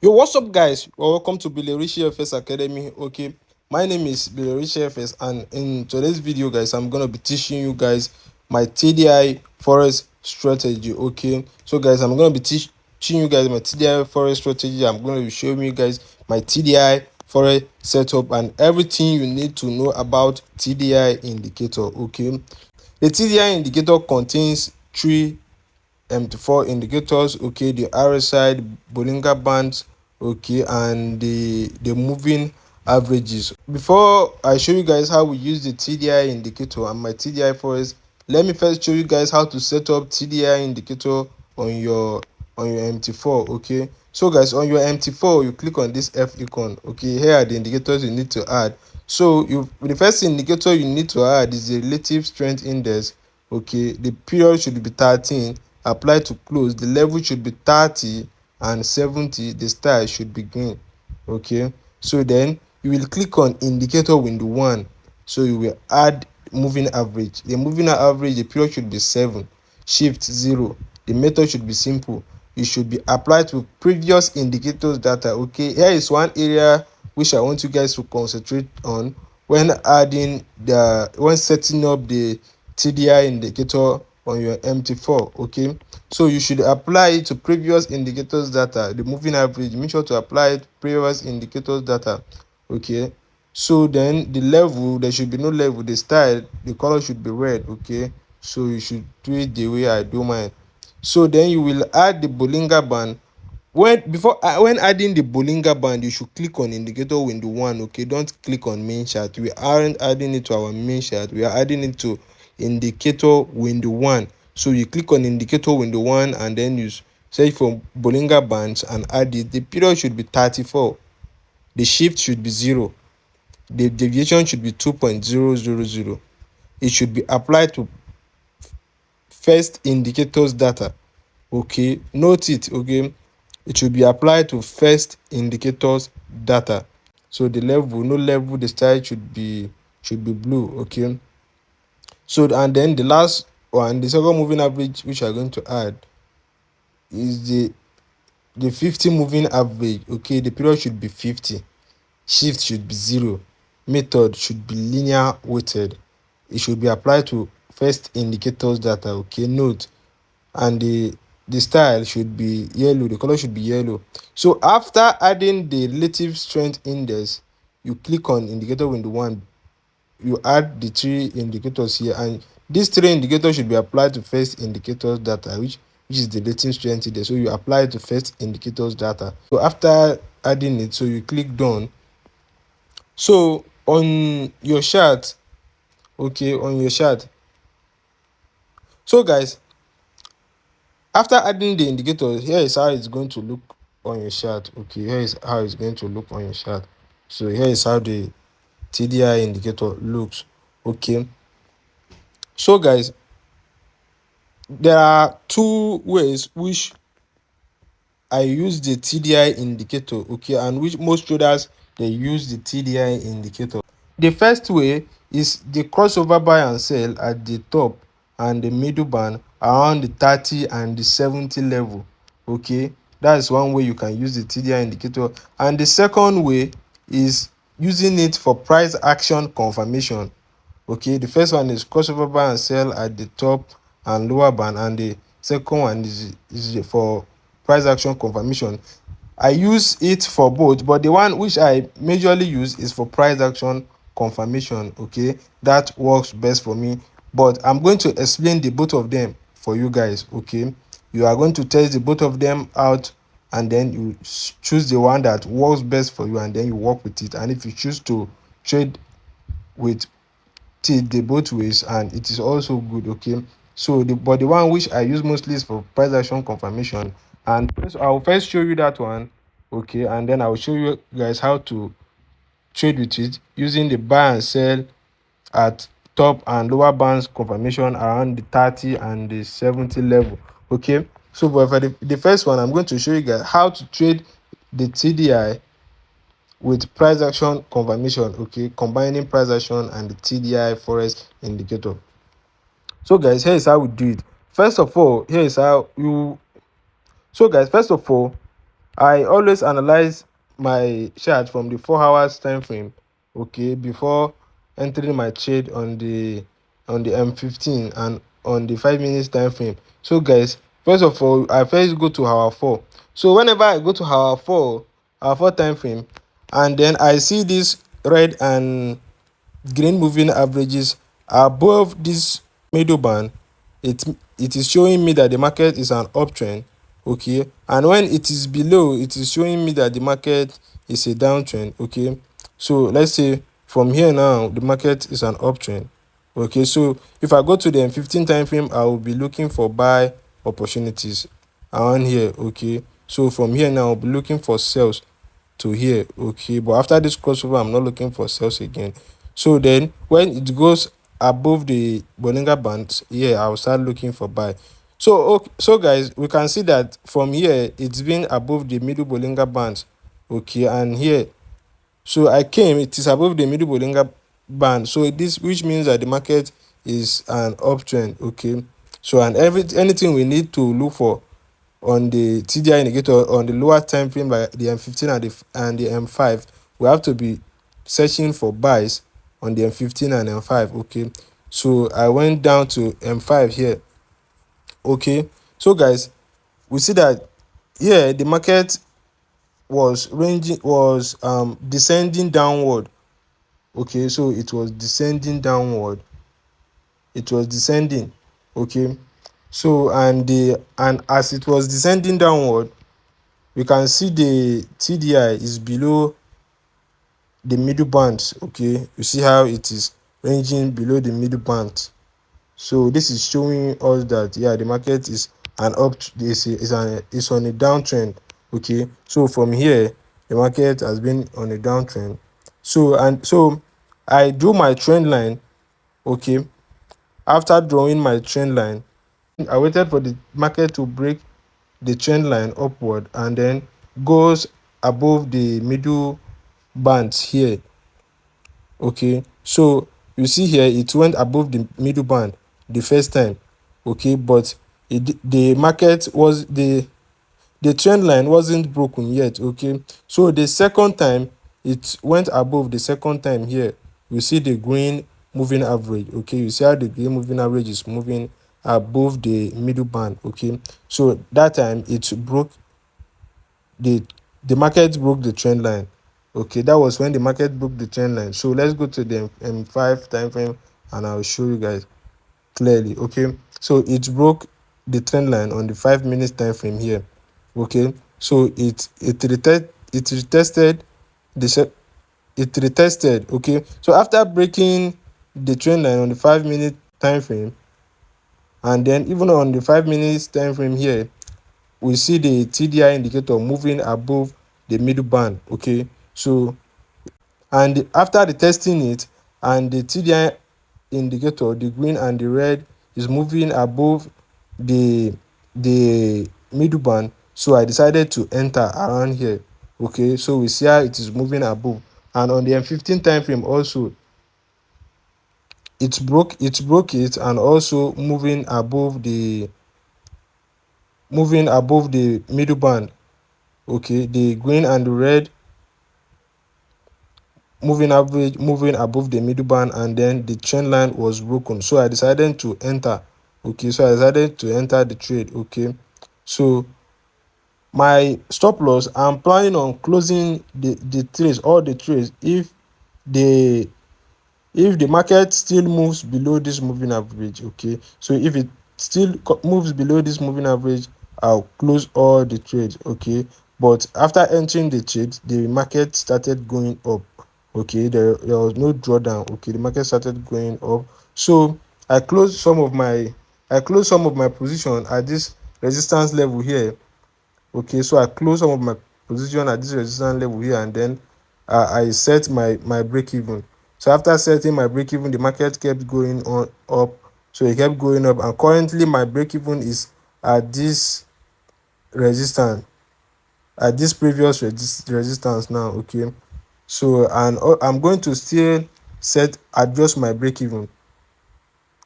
Yo, what's up, guys? Welcome to Bollinger FS Academy. Okay, my name is Bollinger FS, and in today's video, guys, I'm gonna be teaching you guys my TDI Forex strategy. Okay, so guys, I'm gonna be teaching you guys my TDI Forex strategy. I'm gonna be showing you guys my TDI Forex setup and everything you need to know about TDI indicator. Okay, the TDI indicator contains three MT4 indicators, okay, the RSI, the Bollinger Bands, okay, and the moving averages. Before I show you guys how we use the TDI indicator and my TDI Forex, let me first show you guys how to set up TDI indicator on your MT4. Okay, so guys, on your MT4 you click on this F icon. Okay, here are the indicators you need to add. So the first indicator you need to add is the relative strength index. Okay, the period should be 13, apply to close, the level should be 30 and 70, the style should be green. Okay, so then you will click on indicator window 1, so you will add moving average. The moving average, the period should be 7, shift 0, the method should be simple. It should be applied to previous indicators data. Okay, here is one area which I want you guys to concentrate on when setting up the TDI indicator on your MT4. Okay, so you should apply it to previous indicators data. The moving average, make sure to apply it to previous indicators data. Okay, so then the level, there should be no level. The style, the color should be red. Okay, so you should do it the way I do mine. So then you will add the Bollinger Band. When adding the Bollinger Band, you should click on indicator window 1. Okay, don't click on main chart. We aren't adding it to our main chart, we are adding it to indicator window 1. So you click on indicator window 1 and then you search for Bollinger Bands and add it. The period should be 34, the shift should be 0, the deviation should be 2.000. It should be applied to first indicators data. Okay, note it. Okay, it should be applied to first indicators data. So the level, no level, the style should be blue. Okay, so and then the last one, the second moving average which we are going to add is the 50 moving average. Okay, the period should be 50, shift should be 0, method should be linear weighted. It should be applied to first indicators data. Okay, note, and the style should be yellow, the color should be yellow. So after adding the relative strength index, you click on indicator window 1, you add the three indicators here, and these three indicators should be applied to first indicators data, which is the relative strength index. So you apply it to first indicators data. So after adding it, so you click done. So on your chart, okay, on your chart, so guys, after adding the indicators, here is how it's going to look on your chart. Okay, here is how it's going to look on your chart. So here is how the TDI indicator looks. Okay, so guys, there are two ways which I use the TDI indicator. Okay, and which most traders they use the TDI indicator. The first way is the crossover buy and sell at the top and the middle band around the 30 and the 70 level. Okay, that is one way you can use the TDI indicator. And the second way is using it for price action confirmation. Okay, the first one is crossover buy and sell at the top and lower band, and the second one is for price action confirmation. I use it for both, but the one which I majorly use is for price action confirmation. Okay, that works best for me, but I'm going to explain the both of them for you guys. Okay, you are going to test the both of them out, and then you choose the one that works best for you, and then you work with it. And if you choose to trade with the both ways, and it is also good. Okay, so the one which I use mostly is for price action confirmation, and first I will first show you that one. Okay, and then I will show you guys how to trade with it using the buy and sell at top and lower bands confirmation around the 30 and the 70 level. Okay, so but for the first one, I'm going to show you guys how to trade the TDI with price action confirmation. Okay, combining price action and the TDI Forex indicator. So guys, here is how we do it. First of all, here is how you so guys, first of all, I always analyze my chart from the 4 hours time frame, okay, before entering my trade on the M15 and on the 5 minutes time frame. So guys, first of all, I first go to hour 4. So whenever I go to hour 4 time frame, and then I see this red and green moving averages above this middle band, it it is showing me that the market is an uptrend, okay, and when it is below, it is showing me that the market is a downtrend, okay. So let's say from here now the market is an uptrend, okay. So if I go to the 15 time frame, I will be looking for buy opportunities around here, okay. So from here now I'll be looking for sales to here, okay, but after this crossover I'm not looking for sales again. So then when it goes above the Bollinger Bands, yeah, I'll start looking for buy. So okay, so guys, we can see that from here it's been above the middle Bollinger Bands, okay, and here, so I came, it is above the middle Bollinger Band, so this, which means that the market is an uptrend, okay. So and anything we need to look for on the TDI indicator on the lower time frame, like the M15 and the M5, we have to be searching for buys on the M15 and M5, okay. So I went down to M5 here, okay. So guys, we see that here the market was descending downward, okay. So it was descending downward, it was descending, okay. So and as it was descending downward, we can see the TDI is below the middle band, okay. You see how it is ranging below the middle band. So this is showing us that, yeah, the market is is on a downtrend, okay. So from here the market has been on a downtrend. So I drew my trend line, okay. After drawing my trend line, I waited for the market to break the trend line upward and then goes above the middle bands here, okay. So you see here it went above the middle band the first time, okay, but the market was the trend line wasn't broken yet, okay. So the second time it went above, the second time here you see the green moving average, okay. You see how the green moving average is moving above the middle band, okay. So that time it broke the the market broke the trend line, okay. That was when the market broke the trend line. So let's go to the M5 time frame and I'll show you guys clearly, okay. So it broke the trend line on the 5 minutes time frame here, okay. So it retested the it retested, okay. So after breaking the trend line on the 5 minute time frame, and then even on the 5 minutes time frame here, we see the TDI indicator moving above the middle band, okay. So and after the testing it, and the TDI indicator, the green and the red, is moving above the middle band, so I decided to enter around here, okay. So we see how it is moving above, and on the M15 time frame also it broke it, and also moving above the middle band, okay. The green and the red moving above the middle band, and then the trend line was broken, so I decided to enter, okay. So I decided to enter the trade, okay. So my stop loss, I'm planning on closing the trades, all the trades, the if the market still moves below this moving average, okay. So if it still moves below this moving average, I'll close all the trades, okay. But after entering the trade, the market started going up, okay. There was no drawdown, okay. The market started going up, so I closed some of my position at this resistance level here, okay. So I closed some of my position at this resistance level here, and then I set my break even. So after setting my break even, the market kept going on up, so it kept going up, and currently my break even is at this resistance, at this previous resistance now, okay. So and I'm going to still adjust my break even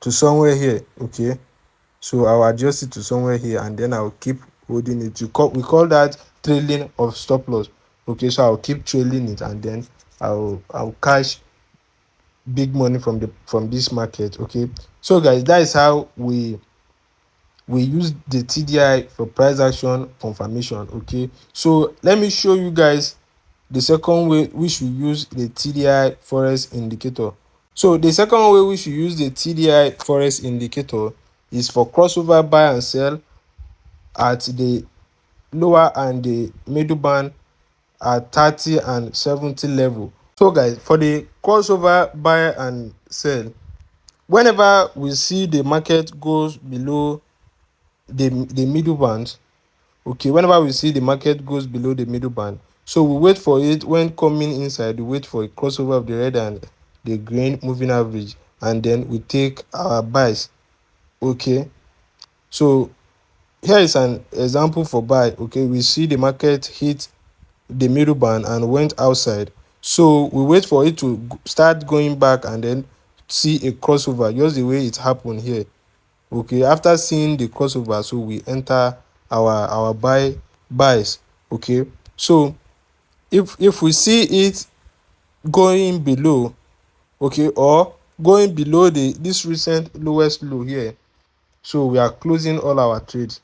to somewhere here, okay. So I'll adjust it to somewhere here, and then I'll keep holding it. We call that trailing of stop loss. Okay, so I'll keep trailing it, and then I'll cash big money from this market. Okay, so guys, that is how we use the TDI for price action confirmation. Okay, so let me show you guys the second way we should use the TDI Forex indicator. So the second way we should use the TDI Forex indicator is for crossover buy and sell at the lower and the middle band at 30 and 70 level. So guys, for the crossover buy and sell, whenever we see the market goes below the middle band, okay, whenever we see the market goes below the middle band, so we wait for it. When coming inside, we wait for a crossover of the red and the green moving average, and then we take our buys. Okay, so here is an example for buy. Okay, we see the market hit the middle band and went outside, so we wait for it to start going back and then see a crossover, just the way it happened here. Okay, after seeing the crossover, so we enter our buys. Okay, so if we see it going below, okay, or going below this recent lowest low here, so we are closing all our trades.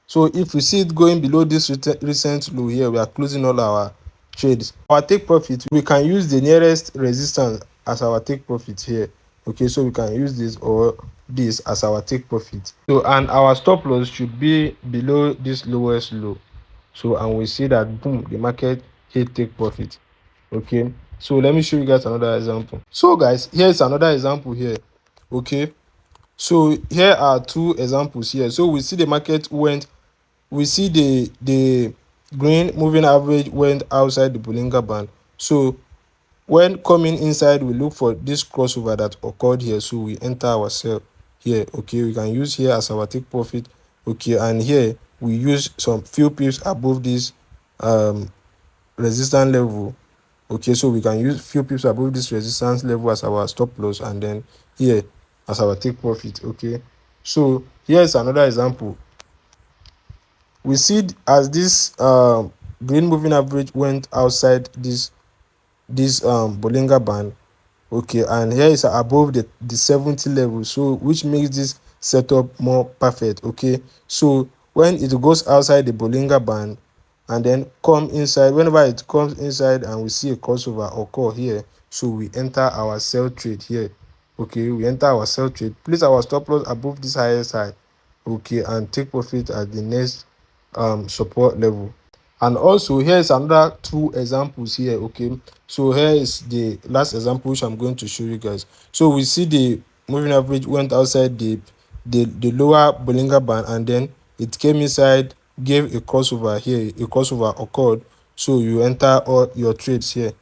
So if we see it going below this recent low here, we are closing all our trades. Our take profit, we can use the nearest resistance as our take profit here. Okay, so we can use this or this as our take profit. So, and our stop loss should be below this lowest low. So, and we see that boom, the market hit take profit. Okay, so let me show you guys another example. So guys, here's another example here. Okay, so here are two examples here. So we see the market we see the green moving average went outside the Bollinger Band. So when coming inside, we look for this crossover that occurred here, so we enter our sell here. Okay, we can use here as our take profit. Okay, and here we use some few pips above this resistance level. Okay, so we can use few pips above this resistance level as our stop loss, and then here as our take profit. Okay, so here's another example. We see as this green moving average went outside this Bollinger Band. Okay, and here is above the 70 level, so which makes this setup more perfect. Okay, so when it goes outside the Bollinger Band and then come inside, whenever it comes inside and we see a crossover occur here, so we enter our sell trade here. Okay, we enter our sell trade, place our stop loss above this highest high. Okay, and take profit at the next support level. And also here's another two examples here. Okay, so here is the last example which I'm going to show you guys. So we see the moving average went outside the lower Bollinger Band, and then it came inside, gave a crossover here, a crossover occurred, so you enter all your trades here,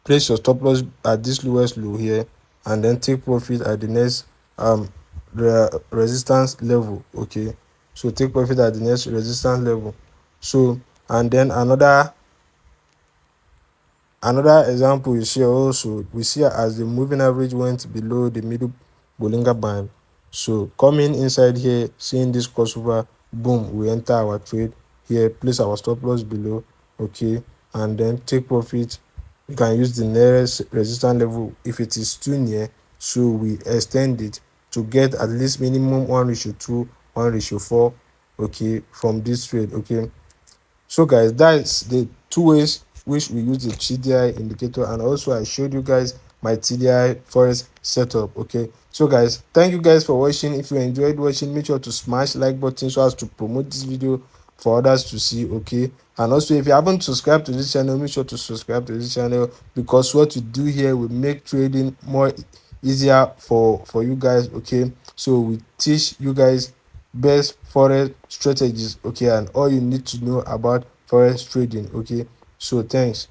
place your stop loss at this lowest low here, and then take profit at the next resistance level. Okay, so take profit at the next resistance level. So, and then another example is here also. We see as the moving average went below the middle Bollinger Band, so coming inside here, seeing this crossover, boom, we enter our trade here, place our stop loss below. Okay, and then take profit. We can use the nearest resistance level if it is too near, so we extend it to get at least minimum 1:2, 1:4. Okay, from this trade. Okay, so guys, that's the two ways which we use the TDI indicator, and also I showed you guys my TDI Forex setup. Okay, so guys, thank you guys for watching. If you enjoyed watching, make sure to smash like button so as to promote this video for others to see. Okay, and also if you haven't subscribed to this channel, make sure to subscribe to this channel, because what we do here will make trading more easier for you guys. Okay, so we teach you guys best forex strategies. Okay, and all you need to know about forex trading. Okay, so thanks.